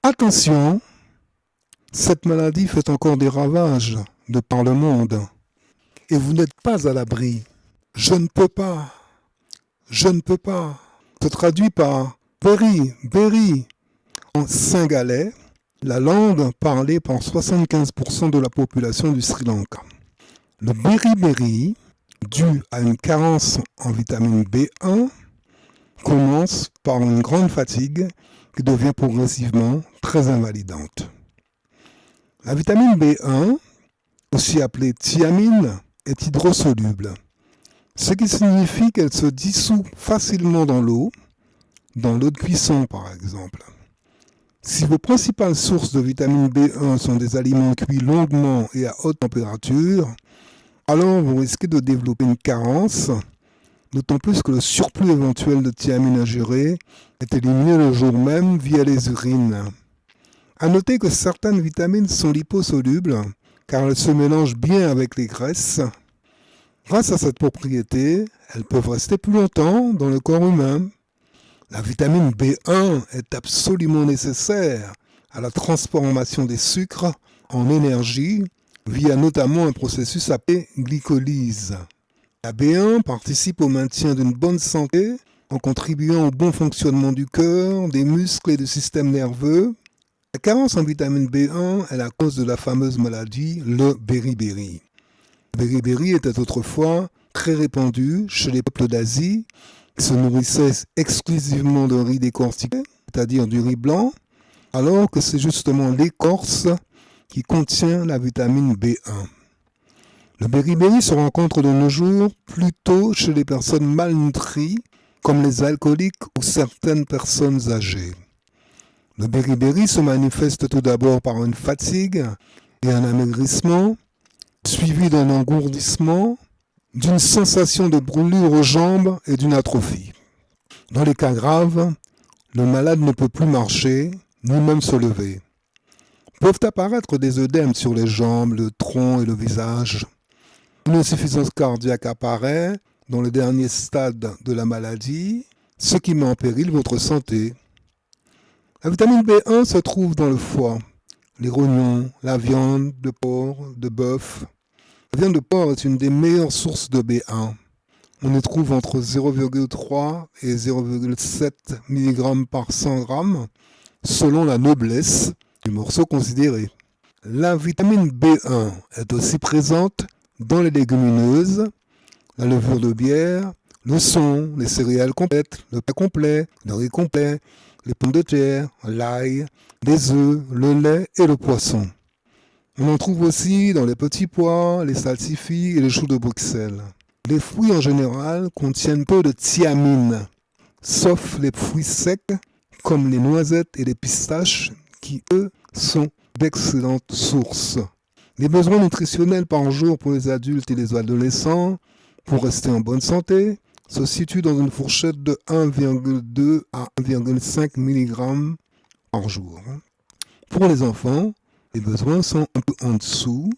Attention, cette maladie fait encore des ravages de par le monde. Et vous n'êtes pas à l'abri. Je ne peux pas. Je ne peux pas. Se traduit par Beri. En singalais, la langue parlée par 75% de la population du Sri Lanka. Le beri-beri, dû à une carence en vitamine B1, commence par une grande fatigue qui devient progressivement très invalidante. La vitamine B1, aussi appelée thiamine, est hydrosoluble, ce qui signifie qu'elle se dissout facilement dans l'eau de cuisson par exemple. Si vos principales sources de vitamine B1 sont des aliments cuits longuement et à haute température, alors vous risquez de développer une carence, d'autant plus que le surplus éventuel de thiamine ingéré est éliminé le jour même via les urines. À noter que certaines vitamines sont liposolubles, car elles se mélangent bien avec les graisses. Grâce à cette propriété, elles peuvent rester plus longtemps dans le corps humain. La vitamine B1 est absolument nécessaire à la transformation des sucres en énergie via notamment un processus appelé glycolyse. La B1 participe au maintien d'une bonne santé en contribuant au bon fonctionnement du cœur, des muscles et du système nerveux. La carence en vitamine B1 est la cause de la fameuse maladie, le beri-beri. Le beri-beri était autrefois très répandu chez les peuples d'Asie qui se nourrissaient exclusivement de riz décortiqué, c'est-à-dire du riz blanc, alors que c'est justement l'écorce qui contient la vitamine B1. Le beri-beri se rencontre de nos jours plutôt chez les personnes malnutries, comme les alcooliques ou certaines personnes âgées. Le beri-beri se manifeste tout d'abord par une fatigue et un amaigrissement, suivi d'un engourdissement, d'une sensation de brûlure aux jambes et d'une atrophie. Dans les cas graves, le malade ne peut plus marcher, ni même se lever. Peuvent apparaître des œdèmes sur les jambes, le tronc et le visage. Une insuffisance cardiaque apparaît dans le dernier stade de la maladie, ce qui met en péril votre santé. La vitamine B1 se trouve dans le foie, les rognons, la viande de porc, de bœuf. La viande de porc est une des meilleures sources de B1. On y trouve entre 0,3 et 0,7 mg par 100 g selon la noblesse du morceau considéré. La vitamine B1 est aussi présente dans les légumineuses, la levure de bière, le son, les céréales complètes, le pain complet, le riz complet, les pommes de terre, l'ail, les œufs, le lait et le poisson. On en trouve aussi dans les petits pois, les salsifis et les choux de Bruxelles. Les fruits en général contiennent peu de thiamine, sauf les fruits secs comme les noisettes et les pistaches qui, eux, sont d'excellentes sources. Les besoins nutritionnels par jour pour les adultes et les adolescents pour rester en bonne santé se situent dans une fourchette de 1,2 à 1,5 mg par jour. Pour les enfants, les besoins sont un peu en dessous.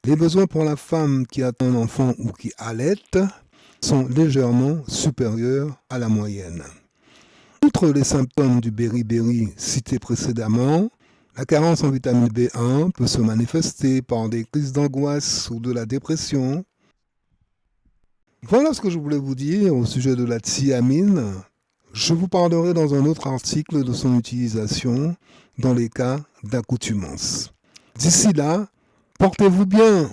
Les besoins pour la femme qui attend un enfant ou qui allaite sont légèrement supérieurs à la moyenne. Outre les symptômes du beri-beri cités précédemment, la carence en vitamine B1 peut se manifester par des crises d'angoisse ou de la dépression. Voilà ce que je voulais vous dire au sujet de la thiamine. Je vous parlerai dans un autre article de son utilisation dans les cas d'accoutumance. D'ici là, portez-vous bien.